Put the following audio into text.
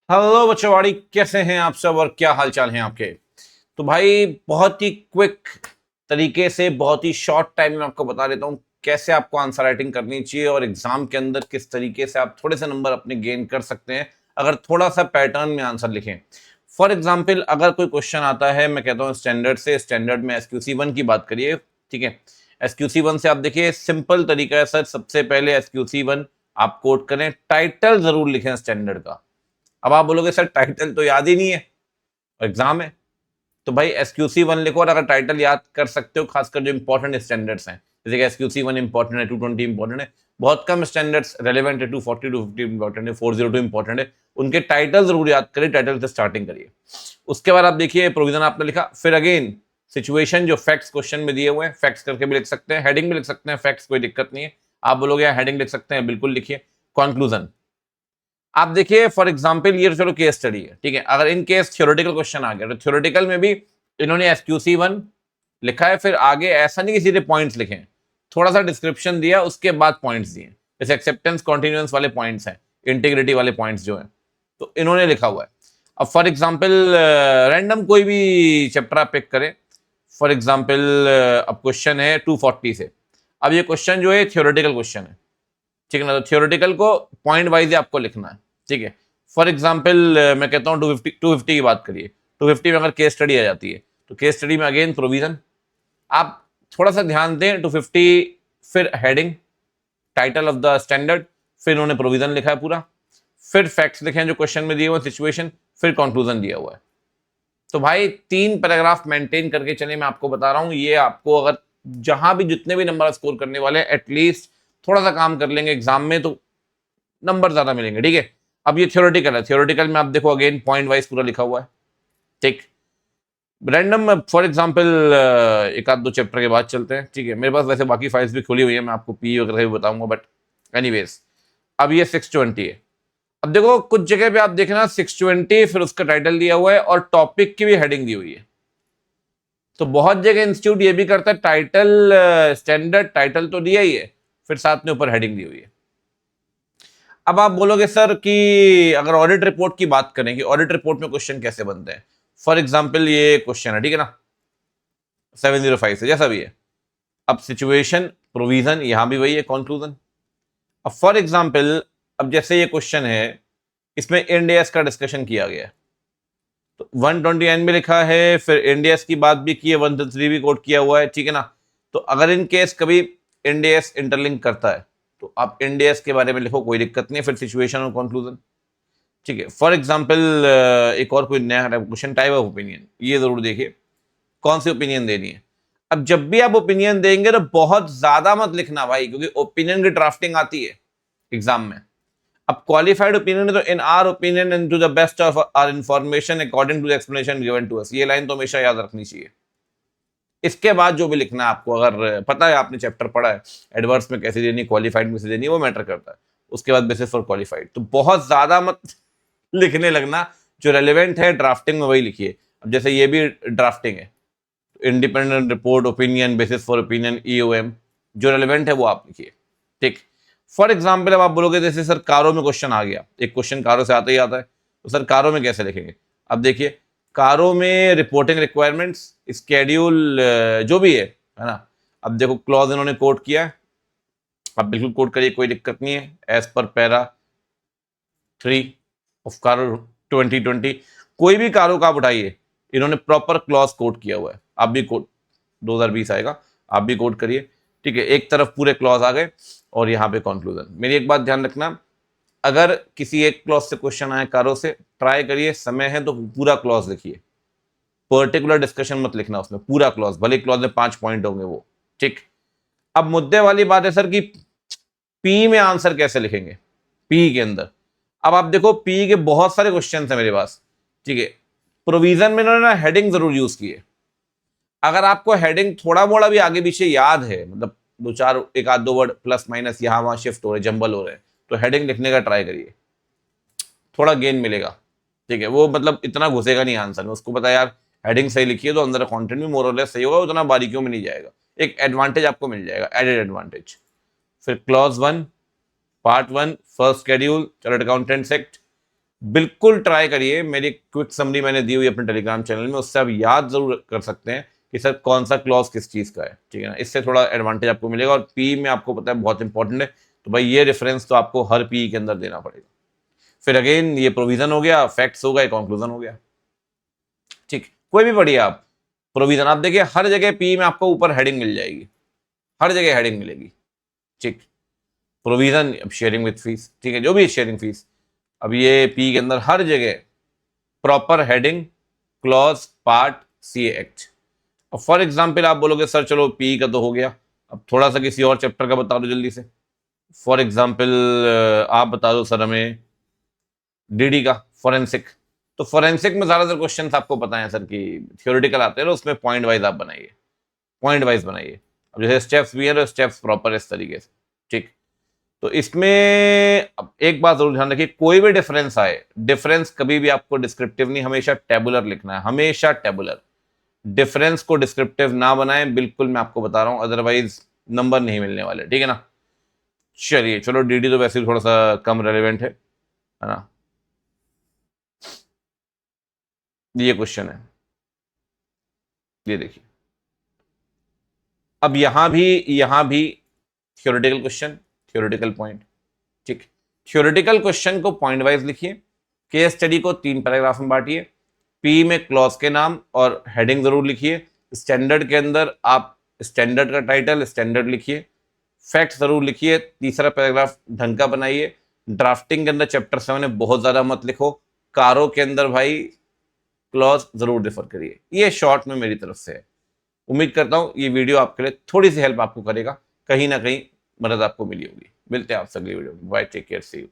Hello बच्चोवाड़ी, कैसे हैं आप सब और क्या हालचाल हैं आपके। तो भाई बहुत ही क्विक तरीके से, बहुत ही शॉर्ट टाइम में आपको बता देता हूं कैसे आपको आंसर राइटिंग करनी चाहिए और एग्जाम के अंदर किस तरीके से आप थोड़े से नंबर अपने गेन कर सकते हैं अगर थोड़ा सा पैटर्न में आंसर लिखें। फॉर एग्जाम्पल, अगर कोई क्वेश्चन आता है, मैं कहता हूँ स्टैंडर्ड से, स्टैंडर्ड में SQC1 की बात करिए, ठीक है। SQC1 से आप देखिए, सिंपल तरीका है सर। सबसे पहले SQC1 आप कोट करें, टाइटल जरूर लिखें स्टैंडर्ड का। अब आप बोलोगे सर टाइटल तो याद ही नहीं है, एग्जाम है। तो भाई SQC1 लिखो, और अगर टाइटल याद कर सकते हो, खासकर जो इंपॉर्टेंट स्टैंडर्ड्स हैं, जैसे कि SQC1 इंपॉर्टेंट है, 220 इंपॉर्टेंट है, बहुत कम स्टैंडर्ड्स रेलेवेंट है, 240 250 इंपॉर्टेंट है, 402 इंपॉर्टेंट है, उनके टाइटल जरूर याद करिए, टाइटल से स्टार्टिंग करिए। उसके बाद आप देखिए प्रोविजन आपने लिखा, फिर अगेन सिचुएशन जो फैक्ट्स क्वेश्चन में दिए हुए हैं, फैक्ट्स करके भी लिख सकते हैं, हेडिंग भी लिख सकते हैं, फैक्ट्स कोई दिक्कत नहीं है। आप बोलोगे हेडिंग लिख सकते हैं, बिल्कुल लिखिए। कंक्लूजन आप देखिए, फॉर एग्जांपल ये चलो केस स्टडी है, ठीक है। अगर इन केस थ्योरेटिकल क्वेश्चन आ गया तो थ्योरेटिकल में भी इन्होंने SQC1 लिखा है, फिर आगे ऐसा नहीं कि सीधे पॉइंट्स लिखे, थोड़ा सा डिस्क्रिप्शन दिया, उसके बाद पॉइंट्स दिए, जैसे एक्सेप्टेंस कॉन्टिन्यूएंस वाले पॉइंट्स हैं, इंटीग्रिटी वाले पॉइंट्स जो हैं, तो इन्होंने लिखा हुआ है। अब फॉर एग्जाम्पल रैंडम कोई भी चैप्टर आप पिक करें, फॉर एग्जाम्पल अब क्वेश्चन है 240 से। अब ये क्वेश्चन जो है थ्योरेटिकल क्वेश्चन है, ठीक है ना। तो थ्योरेटिकल को पॉइंट वाइज आपको लिखना है, ठीक है। फॉर एग्जाम्पल मैं कहता हूँ 250 की बात करिए, 250 में अगर केस स्टडी आ जाती है, तो केस स्टडी में अगेन प्रोविजन आप थोड़ा सा ध्यान दें। 250 फिर heading, title of the standard, फिर उन्होंने प्रोविजन लिखा है पूरा, फिर फैक्ट्स लिखे हैं जो क्वेश्चन में दिए हुए, सिचुएशन, फिर कंक्लूजन दिया हुआ है। तो भाई 3 पैराग्राफ मेंटेन करके चले, मैं आपको बता रहा हूं, ये आपको अगर जहां भी जितने भी नंबर स्कोर करने वाले हैं, एटलीस्ट थोड़ा सा काम कर लेंगे एग्जाम में तो नंबर ज्यादा मिलेंगे, ठीक है। अब ये थ्योरेटिकल है, थ्योरेटिकल में आप देखो अगेन पॉइंट वाइज पूरा लिखा हुआ है, ठीक। रैंडम फॉर एग्जांपल एक आध दो चैप्टर के बाद चलते हैं, ठीक है। मेरे पास वैसे बाकी फाइल्स भी खुली हुई है, मैं आपको पी वगैरह भी बताऊंगा, बट एनीवेज अब ये 620 है। अब देखो कुछ जगह पे आप देखना 620 फिर उसका टाइटल दिया हुआ है और टॉपिक की भी हेडिंग दी हुई है। तो बहुत जगह इंस्टीट्यूट ये भी करता है, टाइटल स्टैंडर्ड टाइटल तो दिया ही है, फिर साथ में ऊपर हेडिंग दी हुई है। अब आप बोलोगे सर कि अगर ऑडिट रिपोर्ट की बात करें कि ऑडिट रिपोर्ट में क्वेश्चन कैसे बनते हैं, फॉर एग्जांपल ये क्वेश्चन है, ठीक है ना, 705 से, जैसा भी है। अब सिचुएशन, प्रोविजन, यहां भी वही है, कंक्लूजन। अब फॉर एग्जांपल, अब जैसे ये क्वेश्चन है, इसमें इंडियास का डिस्कशन किया गया है, तो 129 में लिखा है, फिर इंडियास की बात भी की है, 133 भी कोट किया हुआ है, ठीक है ना। तो अगर इन केस कभी इंडियास इंटरलिंक करता है तो आप इंडियास के बारे में लिखो, कोई दिक्कत नहीं है, फिर सिचुएशन और कंक्लूजन, ठीक है। फॉर एग्जाम्पल एक और कोई नया क्वेश्चन, टाइप ऑफ ओपिनियन, ये जरूर देखिए कौन सी ओपिनियन देनी है। अब जब भी आप ओपिनियन देंगे तो बहुत ज्यादा मत लिखना भाई, क्योंकि ओपिनियन की ड्राफ्टिंग आती है एग्जाम में। अब क्वालिफाइड ओपिनियन है तो in our opinion and to the best of our information according to the explanation given to us, ये लाइन तो हमेशा याद रखनी चाहिए। इसके बाद जो भी लिखना है आपको, अगर पता है आपने चैप्टर पढ़ा है एडवर्स में कैसे देनी, क्वालिफाइड में से देनी, वो मैटर करता है। उसके बाद बेसिस फॉर क्वालिफाइड, तो बहुत ज्यादा मत लिखने लगना, जो रेलिवेंट है ड्राफ्टिंग में वही लिखिए। अब जैसे ये भी ड्राफ्टिंग है, independent report, opinion, basis for opinion, EOM, जो रेलिवेंट है वो आप लिखिए, ठीक। फॉर एग्जाम्पल अब आप बोलोगे जैसे सर कारो में क्वेश्चन आ गया, एक क्वेश्चन कारो से आता ही आता है, तो सर कारो में कैसे लिखेंगे। अब देखिए कारो में रिपोर्टिंग रिक्वायरमेंट्स, स्केड्यूल, जो भी है ना। अब देखो क्लॉज इन्होंने कोट किया है, अब बिल्कुल कोट करिए, कोई दिक्कत नहीं है, एज पर पैरा 3 ऑफ कारो 2020, कोई भी कारो का आप उठाइए, इन्होंने प्रॉपर क्लॉज कोट किया हुआ है। आप भी कोट 2020 आएगा, आप भी कोट करिए, ठीक है। एक तरफ पूरे क्लॉज आ गए और यहाँ पे कंक्लूजन। मेरी एक बात ध्यान रखना, अगर किसी एक क्लॉज से क्वेश्चन आए कारो से, ट्राई करिए, समय है तो पूरा क्लॉज लिखिए, पर्टिकुलर डिस्कशन मत लिखना उसमें, पूरा क्लॉज, भले क्लॉज में 5 पॉइंट होंगे वो, ठीक। अब मुद्दे वाली बात है सर कि पी में आंसर कैसे लिखेंगे, पी के अंदर। अब आप देखो पी के बहुत सारे क्वेश्चन है मेरे पास, ठीक है। प्रोविजन में इन्होंने हेडिंग जरूर यूज की है। अगर आपको हेडिंग थोड़ा मोड़ा भी आगे पीछे याद है, मतलब दो चार एक आध दो वर्ड प्लस माइनस यहां वहां शिफ्ट हो रहे, जंबल हो रहे हैं, तो हेडिंग लिखने का ट्राई करिए, थोड़ा गेन मिलेगा, ठीक है। वो मतलब इतना घुसेगा नहीं आंसर में, उसको पता है यार हेडिंग सही लिखी है तो अंदर कंटेंट भी मोर और लेस सही होगा, उतना बारीकियों में नहीं जाएगा, एक एडवांटेज आपको मिल जाएगा, एडेड एडवांटेज। फिर clause 1 part 1 first schedule, chartered accountants act, बिल्कुल ट्राई करिए, मेरी क्विक समरी मैंने दी हुई अपने टेलीग्राम चैनल में, उससे आप याद जरूर कर सकते हैं कि सर कौन सा क्लॉज किस चीज का है, ठीक है ना। इससे थोड़ा एडवांटेज आपको मिलेगा। और पी में आपको पता है बहुत इंपॉर्टेंट है, तो भाई ये रेफरेंस तो आपको हर पी के अंदर देना पड़ेगा। फिर अगेन ये प्रोविजन हो गया, फैक्ट्स हो गए, कंक्लूजन हो गया, ठीक। कोई भी पढ़िए आप प्रोविजन, आप देखिए हर जगह पी में आपको ऊपर हेडिंग मिल जाएगी, हर जगह हेडिंग मिलेगी, ठीक। प्रोविजन, शेयरिंग विथ फीस, ठीक है, जो भी शेयरिंग फीस, अब ये पी के अंदर हर जगह proper heading, clause, part, C act. अब फॉर एग्जाम्पल आप बोलोगे सर चलो पी का तो हो गया, अब थोड़ा सा किसी और चैप्टर का बता दो जल्दी से। फॉर एग्जाम्पल आप बता दो सर हमें डीडी का, फॉरेंसिक। तो फॉरेंसिक में ज्यादातर क्वेश्चन आपको पता है सर कि थियोरिटिकल आते हैं ना, उसमें पॉइंट वाइज आप बनाइए, पॉइंट वाइज बनाइए। अब जैसे स्टेप्स भी है तो स्टेप्स प्रॉपर इस तरीके से, ठीक। तो इसमें अब एक बात जरूर ध्यान रखिए, कोई भी डिफरेंस आए, डिफरेंस कभी भी आपको डिस्क्रिप्टिव नहीं, हमेशा टेबुलर लिखना है, हमेशा टेबुलर। डिफरेंस को डिस्क्रिप्टिव ना बनाएं बिल्कुल, मैं आपको बता रहा हूं, अदरवाइज नंबर नहीं मिलने वाले, ठीक है ना। चलिए चलो, डीडी तो वैसे भी थोड़ा सा कम रेलिवेंट है ना। ये क्वेश्चन है, ये देखिए। अब यहां भी थ्योरेटिकल क्वेश्चन, थ्योरेटिकल पॉइंट, ठीक। थ्योरेटिकल क्वेश्चन को पॉइंट वाइज लिखिए, केस स्टडी को 3 पैराग्राफ में बांटिए, पी में क्लॉज के नाम और हेडिंग जरूर लिखिए, स्टैंडर्ड के अंदर आप स्टैंडर्ड का टाइटल, स्टैंडर्ड लिखिए, फैक्ट जरूर लिखिए, तीसरा पैराग्राफ ढंग का बनाइए। ड्राफ्टिंग के अंदर चैप्टर 7 में बहुत ज्यादा मत लिखो, कारों के अंदर भाई क्लॉज जरूर रेफर करिए। ये शॉर्ट में मेरी तरफ से है। उम्मीद करता हूं ये वीडियो आपके लिए थोड़ी सी हेल्प आपको करेगा, कहीं ना कहीं मदद आपको मिली होगी। मिलते हैं आपसे अगली वीडियो में, bye, take care, see you.